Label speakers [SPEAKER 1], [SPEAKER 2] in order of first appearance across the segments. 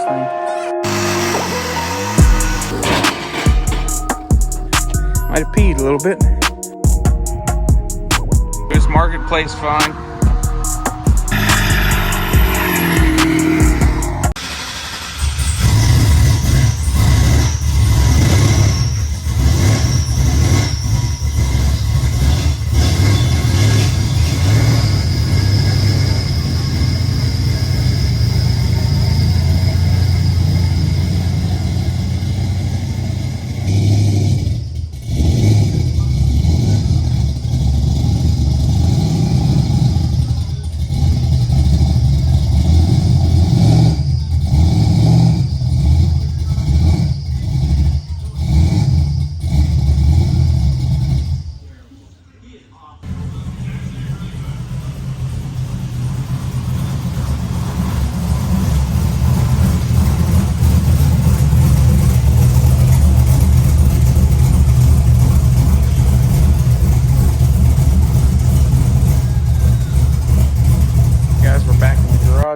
[SPEAKER 1] Scuffing. Might have peed a little bit. This marketplace fine.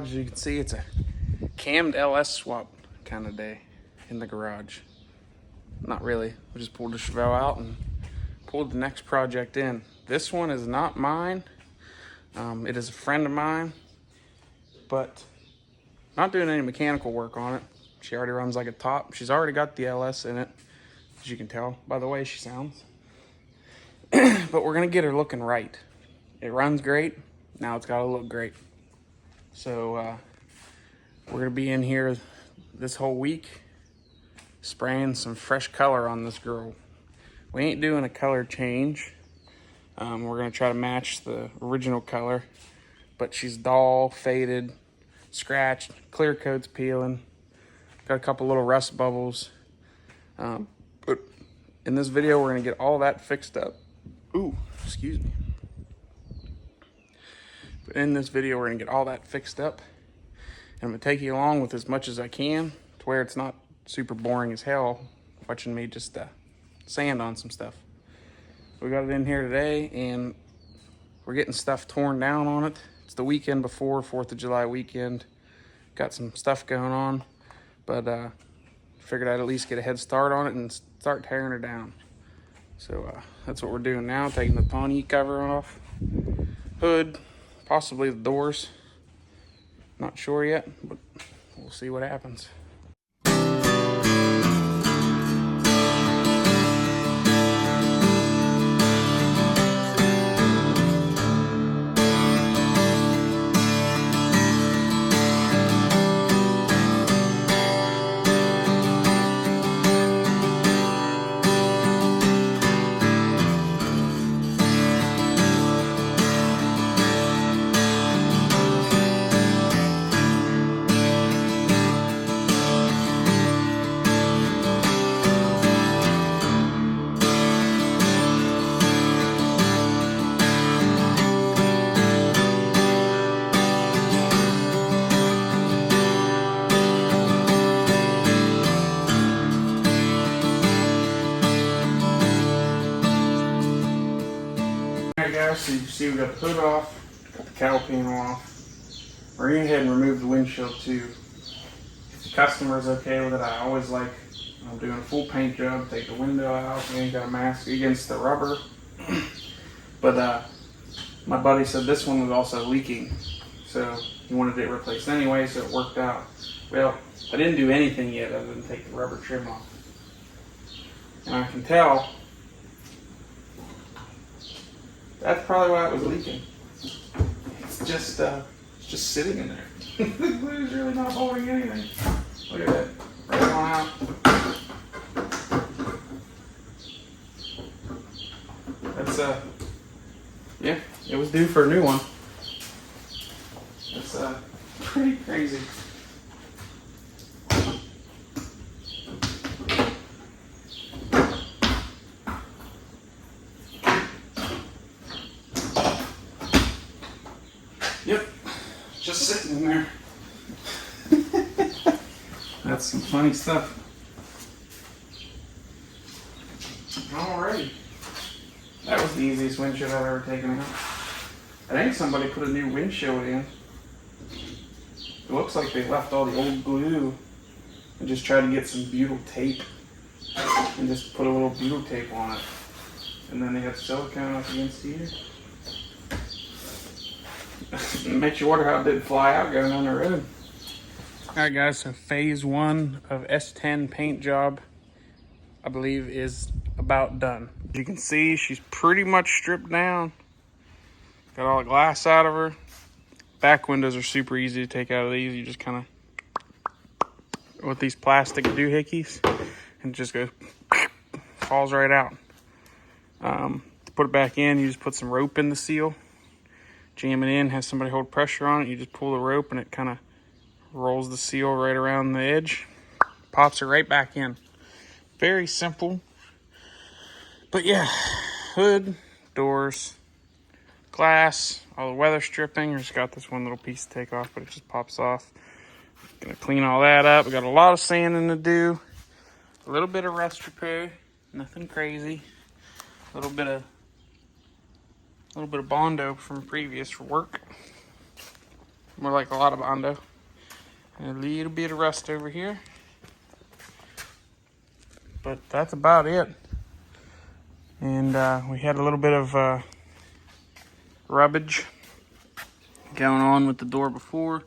[SPEAKER 1] As you can see, it's a cammed LS swap kind of day in the garage. Not really. We just pulled the Chevelle out and pulled the next project in. This one is not mine. It is a friend of mine, but not doing any mechanical work on it. She already runs like a top. She's already got the LS in it, as you can tell by the way she sounds. But we're gonna get her looking right. It runs great. Now it's gotta look great. So we're gonna be in here this whole week spraying some fresh color on this girl. We ain't doing a color change. We're gonna try to match the original color, but she's dull, faded, scratched, clear coat's peeling, got a couple little rust bubbles. But in this video, we're gonna get all that fixed up. Ooh, excuse me. But in this video, we're gonna get all that fixed up. And I'm gonna take you along with as much as I can to where it's not super boring as hell watching me just sand on some stuff. We got it in here today and we're getting stuff torn down on it. It's the weekend before 4th of July weekend. Got some stuff going on, but figured I'd at least get a head start on it and start tearing her down. So that's what we're doing now, taking the tonneau cover off, hood, possibly the doors. Not sure yet, but we'll see what happens. Alright guys, so you see we got the hood off, got the cowl panel off. We're going to go ahead and remove the windshield too. If the customer's okay with it, I always like, I'm doing a full paint job, take the window out, and you got a mask against the rubber. But my buddy said this one was also leaking, so he wanted it replaced anyway, so it worked out. Well, I didn't do anything yet other than take the rubber trim off. And I can tell that's probably why it was leaking. It's just sitting in there. The glue's really not holding anything. Look at that. Right on out. That's yeah, it was due for a new one. That's pretty crazy. Yep, just sitting in there. That's some funny stuff. Alrighty. That was the easiest windshield I've ever taken out. I think somebody put a new windshield in. It looks like they left all the old glue and just tried to get some butyl tape and just put a little butyl tape on it. And then they have silicone up against here. It makes you wonder how it did fly out going on the road. Alright guys, so phase 1 of S-10 paint job, I believe, is about done. As you can see, she's pretty much stripped down. Got all the glass out of her. Back windows are super easy to take out of these. You just kind of, with these plastic doohickeys, and it just goes, falls right out. To put it back in, you just put some rope in the seal, jam it in, have somebody hold pressure on it. You just pull the rope and it kind of rolls the seal right around the edge, pops it right back in. Very simple. But yeah, hood, doors, glass, all the weather stripping. I just got this one little piece to take off, but it just pops off. Gonna clean all that up. We got a lot of sanding to do. A little bit of rust repair, nothing crazy. A little bit of Bondo from previous work. More like a lot of Bondo. And a little bit of rust over here. But that's about it. And we had a little bit of rubbage going on with the door before.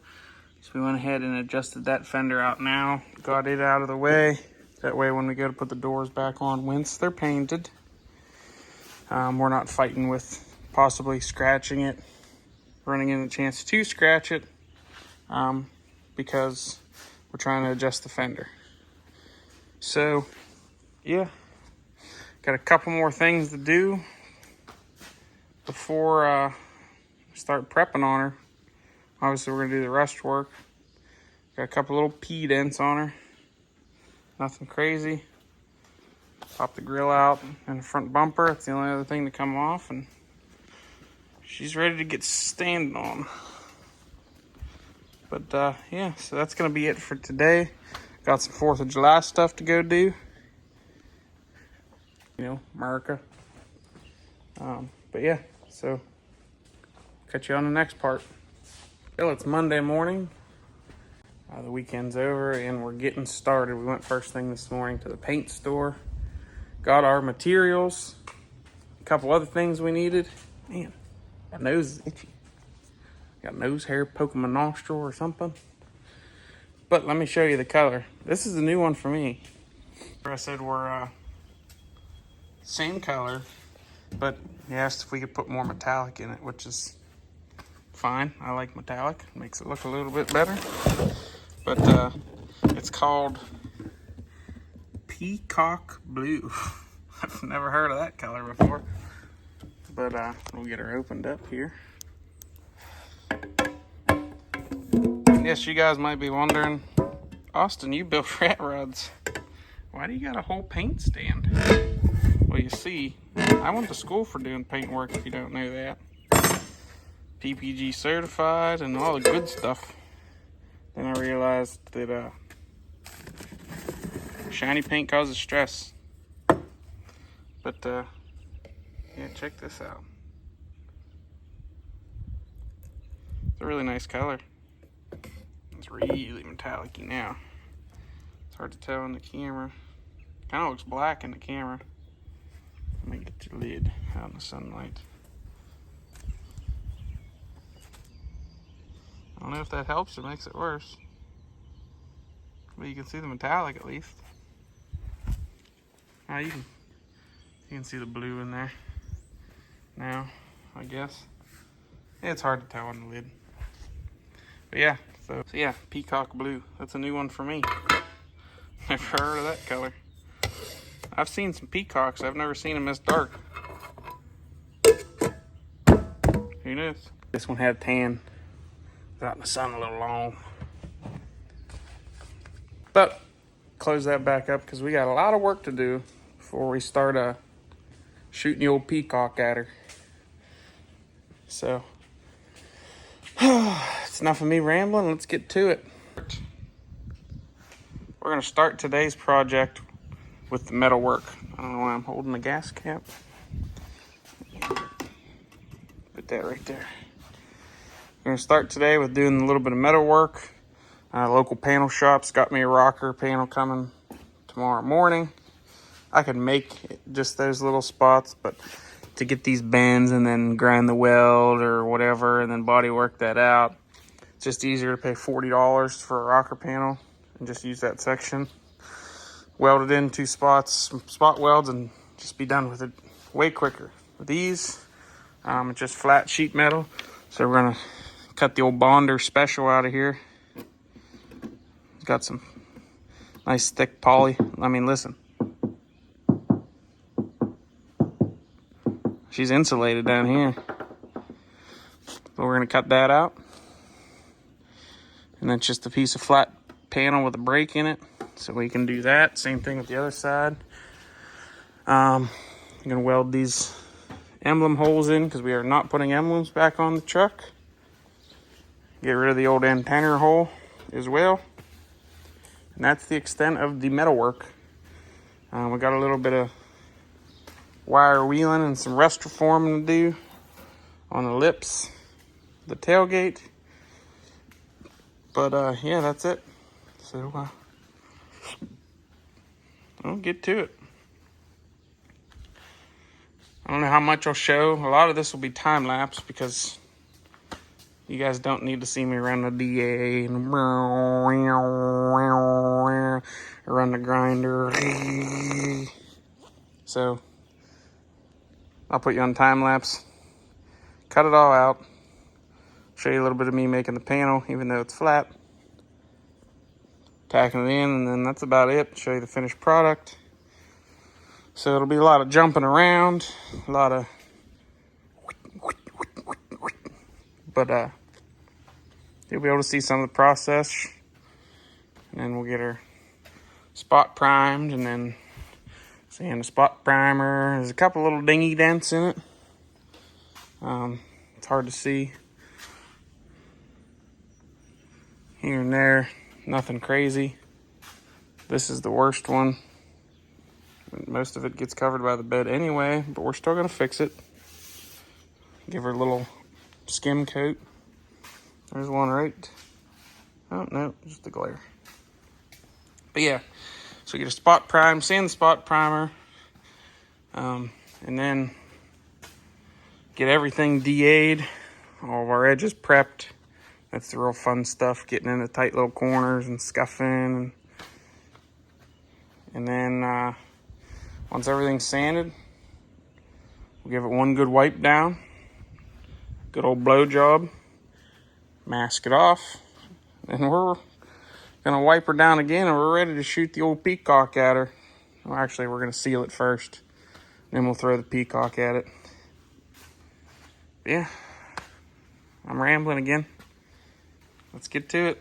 [SPEAKER 1] So we went ahead and adjusted that fender out now. Got it out of the way. That way when we go to put the doors back on, once they're painted, we're not fighting with possibly scratching it, running into a chance to scratch it, because we're trying to adjust the fender. So, yeah, got a couple more things to do before we start prepping on her. Obviously, we're gonna do the rust work. Got a couple little pea dents on her. Nothing crazy. Pop the grill out and the front bumper. It's the only other thing to come off, and she's ready to get standing on. But yeah, so that's gonna be it for today. Got some 4th of July stuff to go do. You know, America. But yeah, so catch you on the next part. Well, it's Monday morning. The weekend's over and we're getting started. We went first thing this morning to the paint store. Got our materials. A couple other things we needed. Man, my nose is itchy. Got nose hair poking my nostril or something. But let me show you the color. This is a new one for me. I said we're same color, but he asked if we could put more metallic in it, which is fine. I like metallic. Makes it look a little bit better. But it's called Peacock Blue. I've never heard of that color before. But we'll get her opened up here. Yes, you guys might be wondering, Austin, you built rat rods. Why do you got a whole paint stand? Well, you see, I went to school for doing paint work, if you don't know that. PPG certified and all the good stuff. Then I realized that shiny paint causes stress. But yeah, check this out. It's a really nice color. It's really metallic-y now. It's hard to tell in the camera. Kind of looks black in the camera. Let me get the lid out in the sunlight. I don't know if that helps or makes it worse. But you can see the metallic at least. Now you can see the blue in there. Now, I guess. It's hard to tell on the lid. But yeah, so yeah, Peacock Blue. That's a new one for me. Never heard of that color. I've seen some peacocks. I've never seen them this dark. Who knows? This one had tan. Out in the sun a little long. But close that back up because we got a lot of work to do before we start shooting the old peacock at her. So it's enough of me rambling. Let's get to it. We're gonna start today's project with the metal work. I don't know why I'm holding the gas cap. Put that right there. We're gonna start today with doing a little bit of metal work. Local panel shops got me a rocker panel coming tomorrow morning. I could make just those little spots, but to get these bends and then grind the weld or whatever and then body work that out, it's just easier to pay $40 for a rocker panel and just use that section. Weld it in 2 spots, spot welds, and just be done with it way quicker. With these, it's just flat sheet metal. So we're gonna cut the old Bonder special out of here. It's got some nice thick poly. I mean, listen. She's insulated down here. So we're gonna cut that out. And that's just a piece of flat panel with a break in it. So we can do that. Same thing with the other side. I'm gonna weld these emblem holes in because we are not putting emblems back on the truck. Get rid of the old antenna hole as well. And that's the extent of the metal work. We got a little bit of wire wheeling and some rust reforming to do on the lips, the tailgate. But yeah, that's it. So I'll get to it. I don't know how much I'll show. A lot of this will be time lapse because you guys don't need to see me run the DA and run the grinder. So I'll put you on time lapse, cut it all out, show you a little bit of me making the panel, even though it's flat, tacking it in, and then that's about it. Show you the finished product. So it'll be a lot of jumping around, a lot of, but you'll be able to see some of the process, and then we'll get her spot primed, and then sand the spot primer. There's a couple little dingy dents in it. It's hard to see here and there. Nothing crazy. This is the worst one. Most of it gets covered by the bed anyway, but we're still gonna fix it. Give her a little skim coat. There's one right. Oh no, just the glare. But yeah, so get a spot prime, sand the spot primer, and then get everything DA'd, all of our edges prepped. That's the real fun stuff, getting in the tight little corners and scuffing. And then once everything's sanded, we'll give it one good wipe down, good old blow job, mask it off, and we're gonna wipe her down again, and we're ready to shoot the old peacock at her. Well, actually, we're gonna seal it first, then we'll throw the peacock at it. But yeah, I'm rambling again. Let's get to it.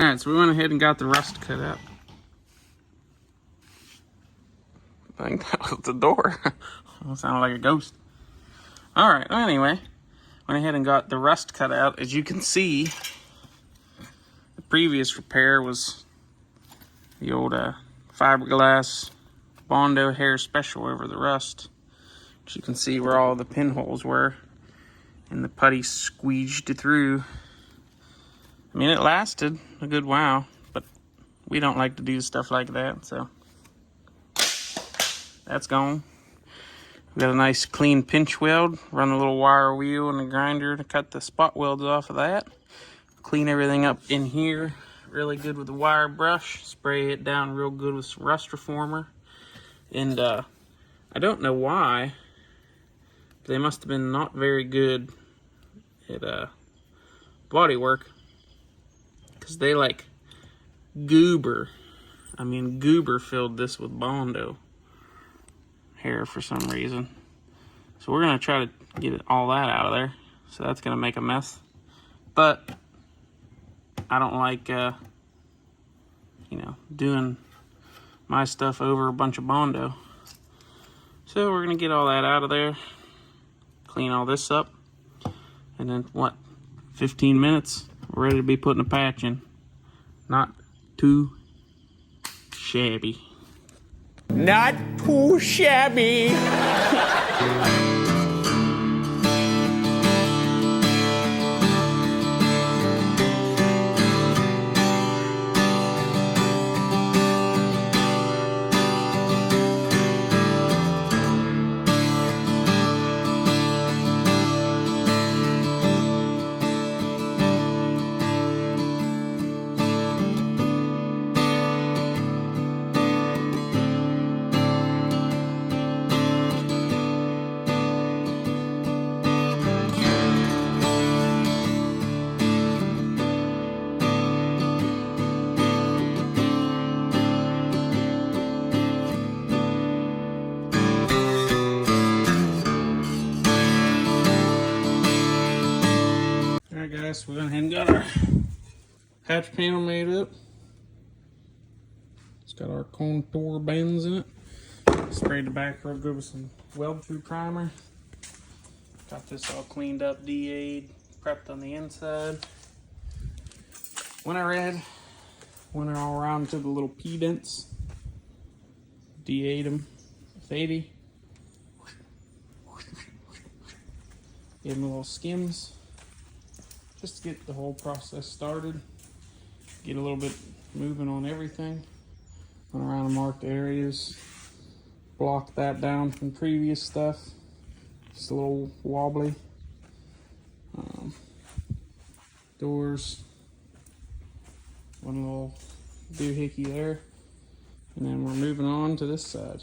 [SPEAKER 1] Alright, so we went ahead and got the rust cut out. I think that was the door. It sounded like a ghost. Alright, well, anyway, went ahead and got the rust cut out. As you can see, the previous repair was the old fiberglass Bondo hair special over the rust. As you can see where all the pinholes were, and the putty squeeged it through. I mean, it lasted a good while, but we don't like to do stuff like that, so that's gone. We got a nice clean pinch weld. Run a little wire wheel and a grinder to cut the spot welds off of that. Clean everything up in here really good with a wire brush. Spray it down real good with some rust reformer. And I don't know why, but they must have been not very good at body work, because they like goober filled this with Bondo hair for some reason. So we're gonna try to get all that out of there. So that's gonna make a mess, but I don't like, you know, doing my stuff over a bunch of Bondo. So we're gonna get all that out of there, clean all this up, and then what, 15 minutes, we're ready to be putting a patch in. Not too shabby. Not too shabby. Alright guys, we went ahead and got our hatch panel made up. It's got our contour bands in it. Sprayed the back real good with some weld-through primer. Got this all cleaned up, DA'd, prepped on the inside. Winter red, went all around to the little P-dents. DA'd them with 80. Gave them little skims, just to get the whole process started. Get a little bit moving on everything. Went around and marked areas. Blocked that down from previous stuff. Just a little wobbly. Doors. One little doohickey there. And then we're moving on to this side.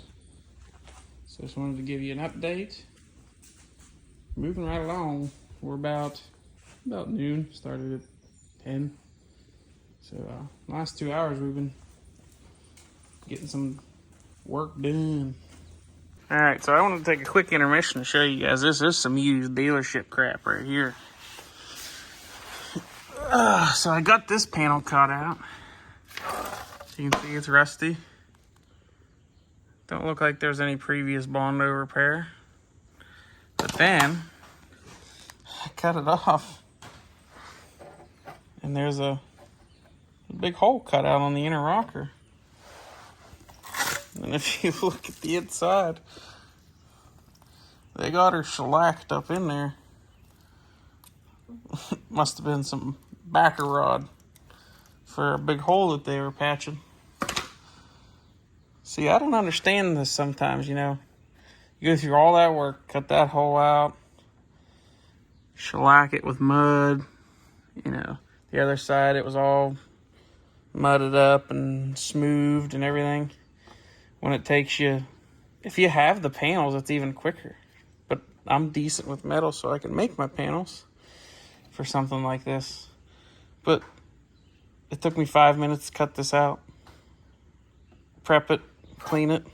[SPEAKER 1] So just wanted to give you an update. Moving right along. We're about noon. Started at 10. So last 2 hours we've been getting some work done. Alright, so I wanted to take a quick intermission to show you guys. This is some used dealership crap right here. So I got this panel cut out. So you can see it's rusty. Don't look like there's any previous Bondo repair. But then I cut it off. And there's a big hole cut out on the inner rocker. And if you look at the inside, they got her shellacked up in there. Must have been some backer rod for a big hole that they were patching. See, I don't understand this sometimes, you know. You go through all that work, cut that hole out, shellac it with mud, you know. The other side, it was all mudded up and smoothed and everything. When it takes you, if you have the panels, it's even quicker. But I'm decent with metal, so I can make my panels for something like this. But it took me 5 minutes to cut this out, prep it, clean it,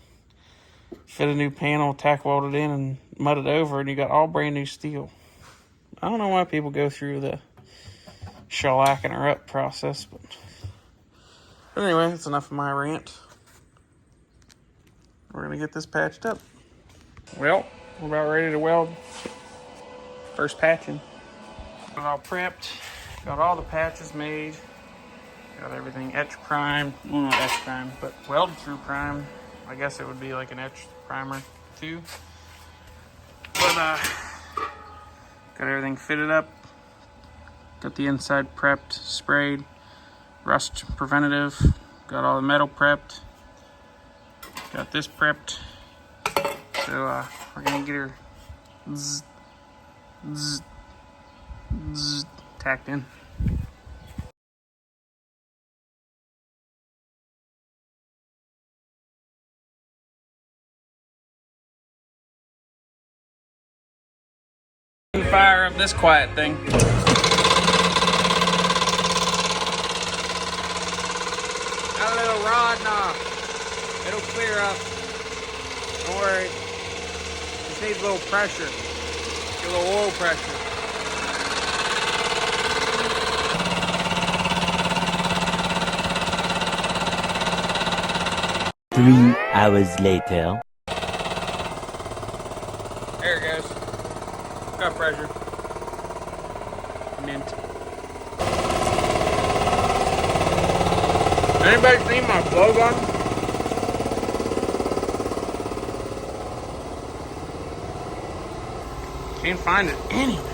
[SPEAKER 1] fit a new panel, tack weld it in, and mud it over, and you got all brand new steel. I don't know why people go through the shellacking her up process, but anyway, that's enough of my rant. We're gonna get this patched up. Well, we're about ready to weld. First patching. Got it all prepped. Got all the patches made. Got everything etch primed. Well, not etch primed, but welded through primed. I guess it would be like an etch primer too. But got everything fitted up. Got the inside prepped, sprayed, rust preventative. Got all the metal prepped. Got this prepped. So we're gonna get her tacked in. Fire up this quiet thing. Got a little rod knob. It'll clear up. Don't worry. Just needs a little pressure. Get a little oil pressure.
[SPEAKER 2] 3 hours later.
[SPEAKER 1] There it goes. Got pressure. Mint. Anybody seen my blow gun? Can't find it anywhere.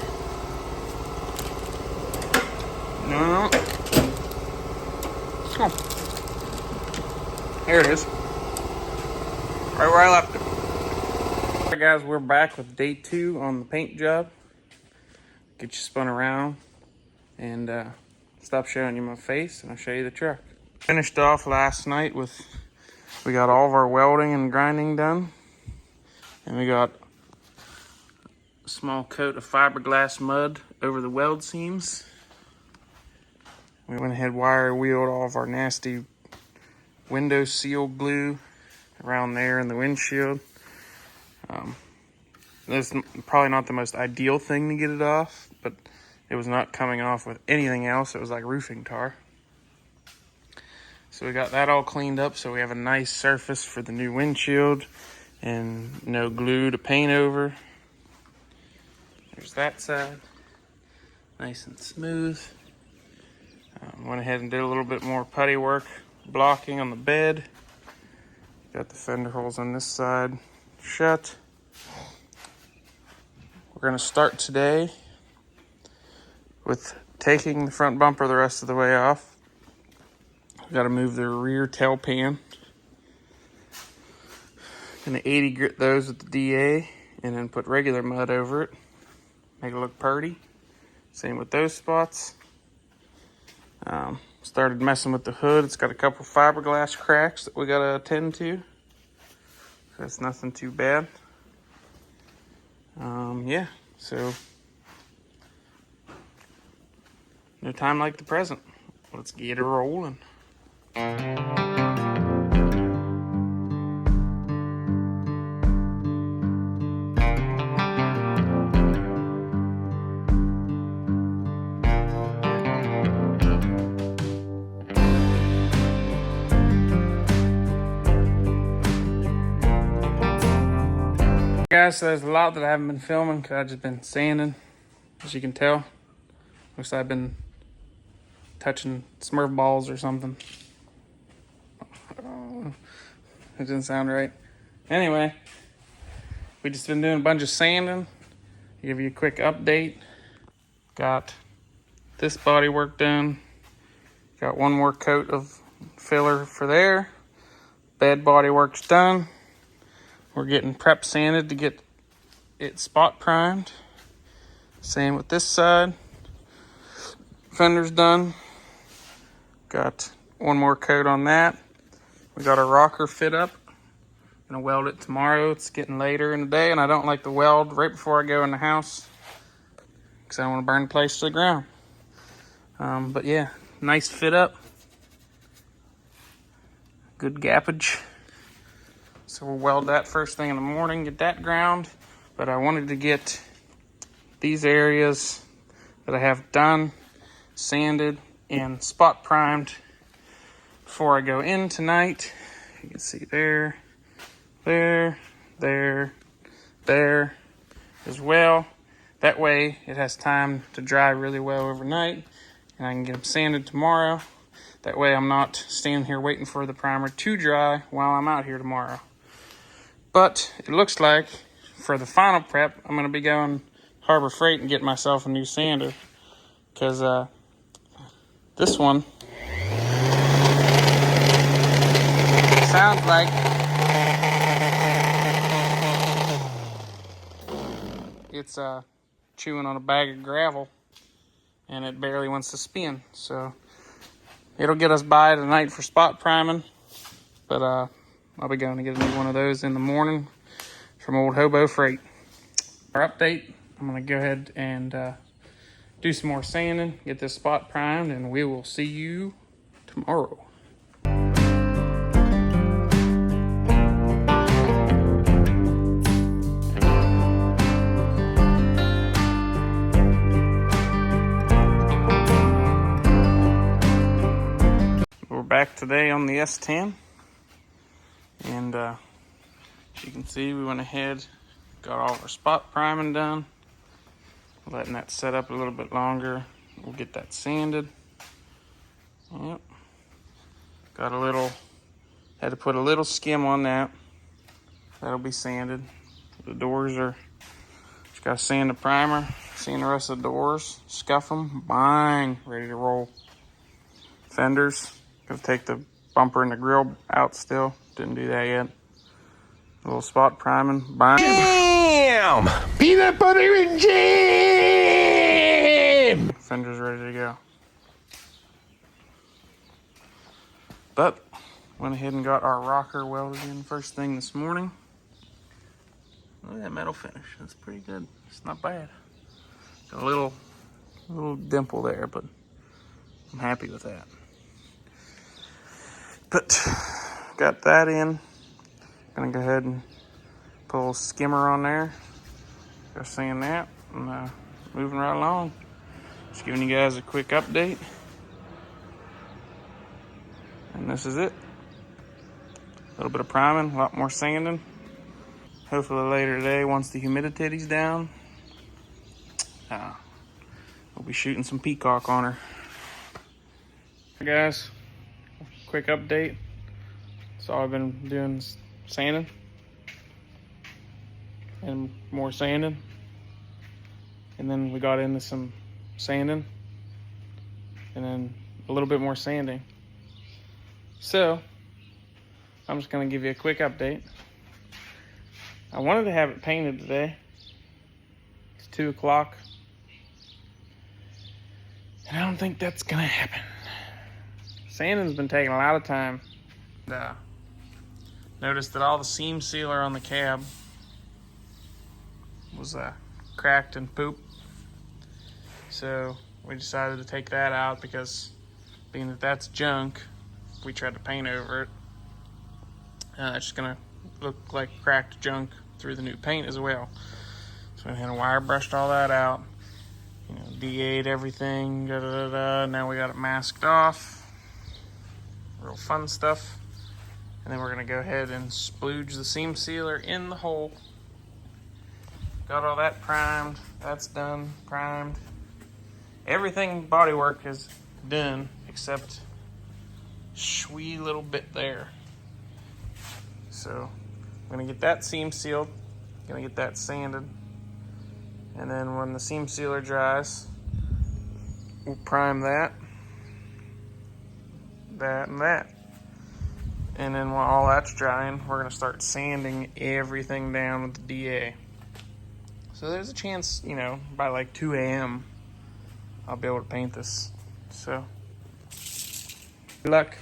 [SPEAKER 1] No. Oh. There it is. Right where I left it. Alright guys, we're back with day 2 on the paint job. Get you spun around and stop showing you my face and I'll show you the truck. Finished off last night with, we got all of our welding and grinding done. And we got a small coat of fiberglass mud over the weld seams. We went ahead wire wheeled all of our nasty window seal glue around there in the windshield. This is probably not the most ideal thing to get it off, but it was not coming off with anything else. It was like roofing tar. So we got that all cleaned up so we have a nice surface for the new windshield and no glue to paint over. There's that side, nice and smooth. Went ahead and did a little bit more putty work, blocking on the bed. Got the fender holes on this side shut. We're gonna start today with taking the front bumper the rest of the way off. We've got to move the rear tail pan. Gonna 80 grit those with the DA and then put regular mud over it. Make it look pretty. Same with those spots. Started messing with the hood. It's got a couple fiberglass cracks that we gotta attend to. That's nothing too bad. Yeah, so no time like the present. Let's get it rolling. Guys, so there's a lot that I haven't been filming because I've just been sanding, as you can tell. Looks like I've been touching Smurf balls or something. Oh, it didn't sound right. Anyway, we just been doing a bunch of sanding. Give you a quick update. Got this body work done. Got one more coat of filler for there. Bed body work's done. We're getting prep sanded to get it spot primed. Same with this side. Fender's done. Got one more coat on that. We got our rocker fit up. Gonna weld it tomorrow. It's getting later in the day and I don't like to weld right before I go in the house because I don't want to burn the place to the ground. But yeah, nice fit up. Good gappage. So we'll weld that first thing in the morning, get that ground. But I wanted to get these areas that I have done, sanded, and spot primed before I go in tonight. You can see there, there, there, there as well. That way it has time to dry really well overnight and I can get them sanded tomorrow. That way I'm not standing here waiting for the primer to dry while I'm out here tomorrow. But it looks like for the final prep, I'm going to be going Harbor Freight and get myself a new sander. Because this one sounds like it's chewing on a bag of gravel and it barely wants to spin. So it'll get us by tonight for spot priming. But I'll be going to get a new one of those in the morning from Old Hobo Freight. Our update, I'm going to go ahead and do some more sanding, get this spot primed, and we will see you tomorrow. We're back today on the S-10. And as you can see, we went ahead, got all of our spot priming done. Letting that set up a little bit longer. We'll get that sanded. Yep. Got a little, had to put a little skim on that. That'll be sanded. The doors are, just gotta sand the primer, sand the rest of the doors, scuff them, bang, ready to roll. Fenders, gonna take the bumper and the grill out still. Didn't do that yet. A little spot priming, bang.
[SPEAKER 2] Damn! Peanut butter and jam!
[SPEAKER 1] Fender's ready to go. But went ahead and got our rocker welded in first thing this morning. Look at that metal finish. That's pretty good. It's not bad. Got a little dimple there, but I'm happy with that. But got that in. Gonna go ahead and put a little skimmer on there. Go sand that and moving right along. Just giving you guys a quick update. And this is it. A little bit of priming, a lot more sanding. Hopefully later today, once the humidity's down, we'll be shooting some peacock on her. Hey guys, quick update. So I've been doing sanding and more sanding. And then we got into some sanding and then a little bit more sanding. So I'm just gonna give you a quick update. I wanted to have it painted today. It's 2 o'clock. And I don't think that's gonna happen. Sanding's been taking a lot of time. Noticed that all the seam sealer on the cab was cracked and pooped. So we decided to take that out because being that that's junk, if we tried to paint over it, it's just gonna look like cracked junk through the new paint as well. So we had a wire brushed all that out, DA'd everything, Now we got it masked off. Real fun stuff. And then we're gonna go ahead and splooge the seam sealer in the hole. Got all that primed. That's done, primed. Everything bodywork is done except wee little bit there. So I'm gonna get that seam sealed, gonna get that sanded, and then when the seam sealer dries, we'll prime that, and that. And then while all that's drying, we're gonna start sanding everything down with the DA. So there's a chance, by like 2 a.m. I'll be able to paint this. So good luck.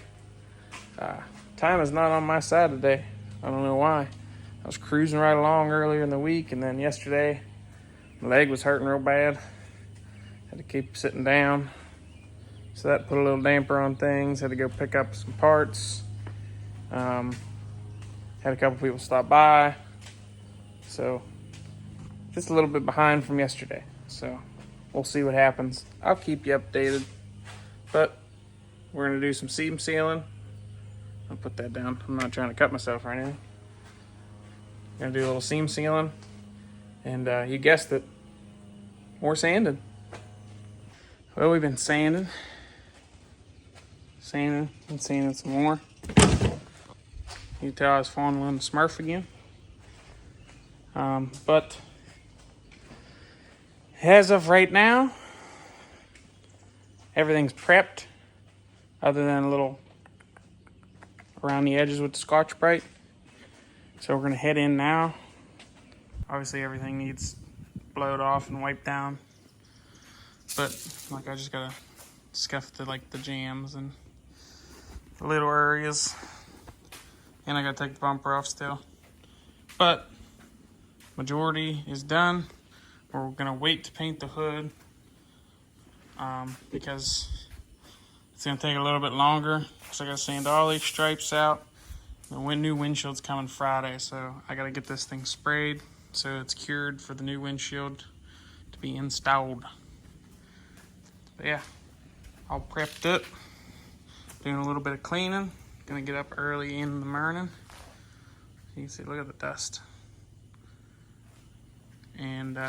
[SPEAKER 1] Time is not on my side today. I don't know why. I was cruising right along earlier in the week, and then yesterday my leg was hurting real bad. Had to keep sitting down. So that put a little damper on things. Had to go pick up some parts. Had a couple people stop by. So just a little bit behind from yesterday. So we'll see what happens. I'll keep you updated. But we're gonna do some seam sealing. I'll put that down. I'm not trying to cut myself or anything. Gonna do a little seam sealing. And you guessed it, more sanding. Well, we've been sanding and sanding some more. You can tell I was falling on the Smurf again. But as of right now, everything's prepped other than a little around the edges with the Scotch-Brite. So we're gonna head in now. Obviously everything needs blowed off and wiped down. But like I just gotta scuff the jams and the little areas. And I gotta take the bumper off still. But majority is done. We're gonna wait to paint the hood because it's gonna take a little bit longer. So I gotta sand all these stripes out. The new windshield's coming Friday, so I gotta get this thing sprayed so it's cured for the new windshield to be installed. But yeah, all prepped up, doing a little bit of cleaning. Gonna get up early in the morning, You can see, look at the dust. And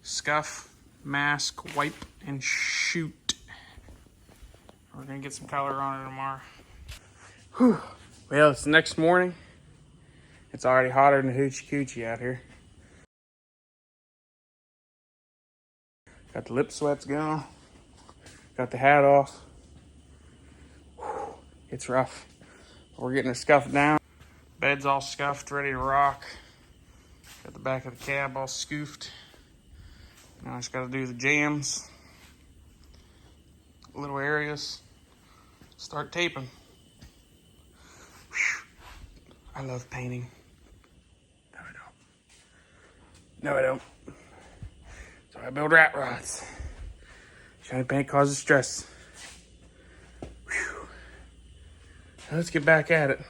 [SPEAKER 1] scuff, mask, wipe, and shoot. We're gonna get some color on it tomorrow. Whew. Well, it's the next morning. It's already hotter than a hoochie coochie out here. Got the lip sweats going. Got the hat off. Whew. It's rough. We're getting it scuffed down. Bed's all scuffed, ready to rock. Got the back of the cab all scoofed. Now I just gotta do the jams, little areas, start taping. Whew. I love painting. No, I don't. No, I don't. So I build rat rods. Shiny paint causes stress. Whew. Now let's get back at it.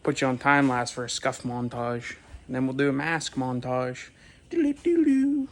[SPEAKER 1] Put you on time lapse for a scuff montage. And then we'll do a mask montage. Doo-doo-doo-doo.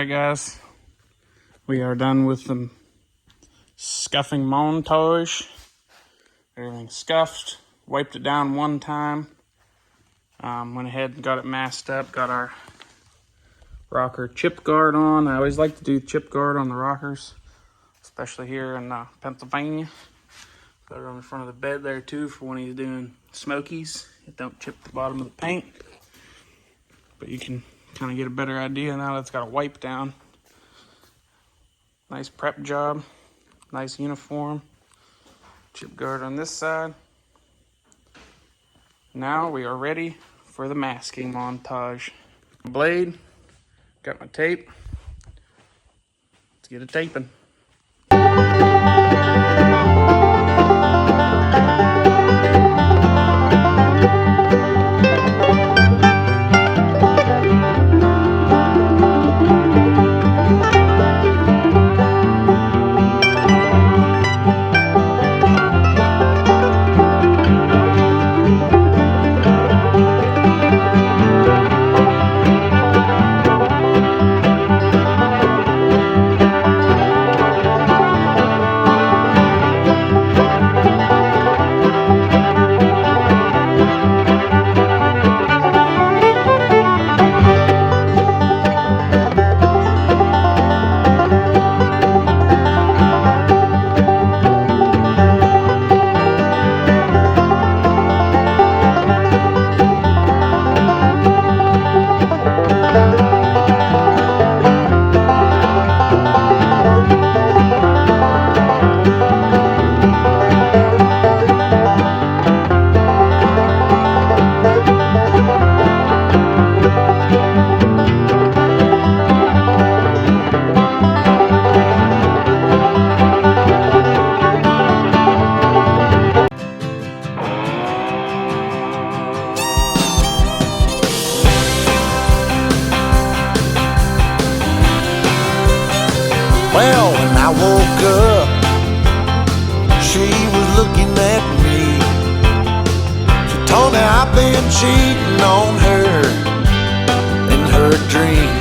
[SPEAKER 1] Guys, we are done with the scuffing montage. Everything's scuffed, wiped it down one time, went ahead and got it masked up, got our rocker chip guard on. I always like to do chip guard on the rockers, especially here in Pennsylvania. Got it on the front of the bed there too for when he's doing smokies. It don't chip the bottom of the paint, but you can kind of get a better idea now that it's got a wipe down. Nice prep job, nice uniform. Chip guard on this side. Now we are ready for the masking montage. Blade, got my tape. Let's get it taping.
[SPEAKER 3] Well, when I woke up, she was looking at me. She told me I've been cheating on her in her dream.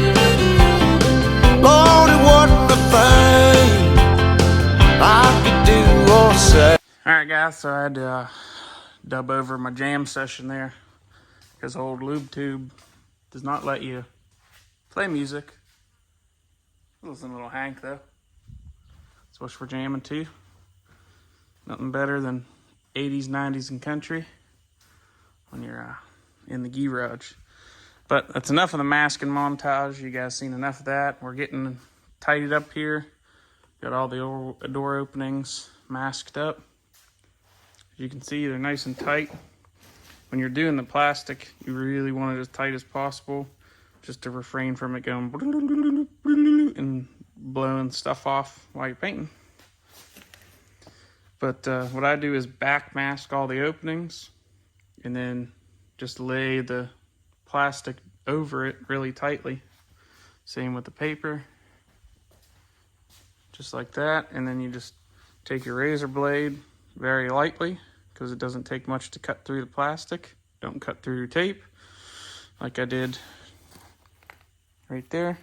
[SPEAKER 3] Lord, it wasn't a thing I could do or say.
[SPEAKER 1] Alright guys, so I had to dub over my jam session there because old lube tube does not let you play music. Listen to little Hank though. That's what we're jamming to. Nothing better than 80s, 90s and country when you're in the garage. But that's enough of the masking montage. You guys seen enough of that. We're getting tidied up here. Got all the door openings masked up. As you can see, they're nice and tight. When you're doing the plastic, you really want it as tight as possible, just to refrain from it going and blowing stuff off while you're painting. But what I do is back mask all the openings and then just lay the plastic over it really tightly. Same with the paper, just like that. And then you just take your razor blade very lightly, because it doesn't take much to cut through the plastic. Don't cut through your tape like I did right there.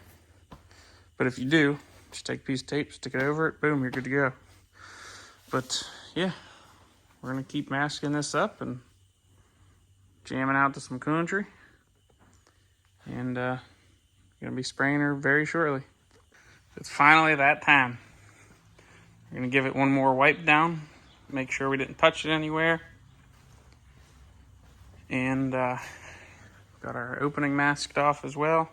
[SPEAKER 1] But if you do, just take a piece of tape, stick it over it, boom, you're good to go. But yeah, we're gonna keep masking this up and jamming out to some country. And gonna be spraying her very shortly. It's finally that time. We're gonna give it one more wipe down, make sure we didn't touch it anywhere. And got our opening masked off as well.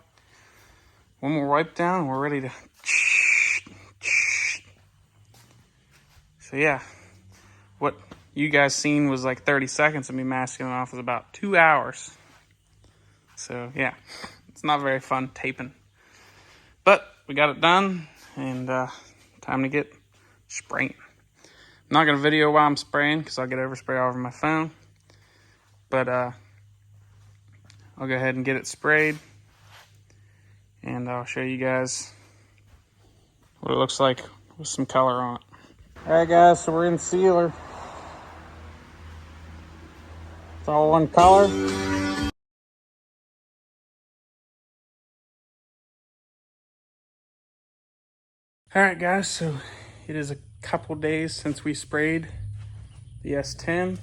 [SPEAKER 1] One more wipe down, we're ready to. So yeah, what you guys seen was like 30 seconds of me masking it off, was about 2 hours. So yeah, it's not very fun taping. But we got it done, and time to get spraying. I'm not gonna video while I'm spraying because I'll get overspray all over my phone. But I'll go ahead and get it sprayed, and I'll show you guys what it looks like with some color on it. All right, guys, so we're in sealer. It's all one color. All right, guys, so it is a couple days since we sprayed the S-10.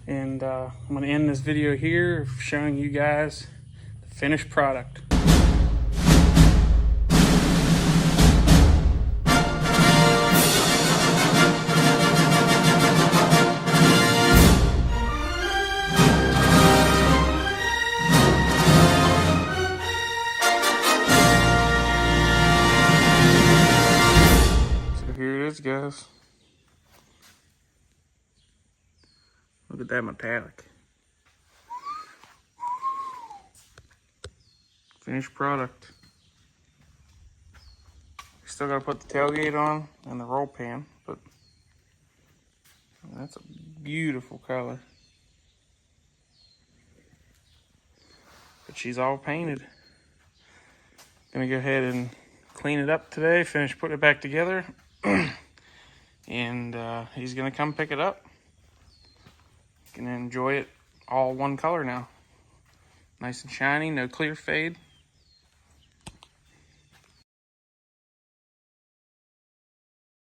[SPEAKER 1] And I'm gonna end this video here showing you guys the finished product. So here it is, guys. Look at that metallic. Finished product. We still gotta put the tailgate on and the roll pan, but that's a beautiful color. But she's all painted. Gonna go ahead and clean it up today, finish putting it back together. And he's gonna come pick it up. Can enjoy it all one color now. Nice and shiny, no clear fade.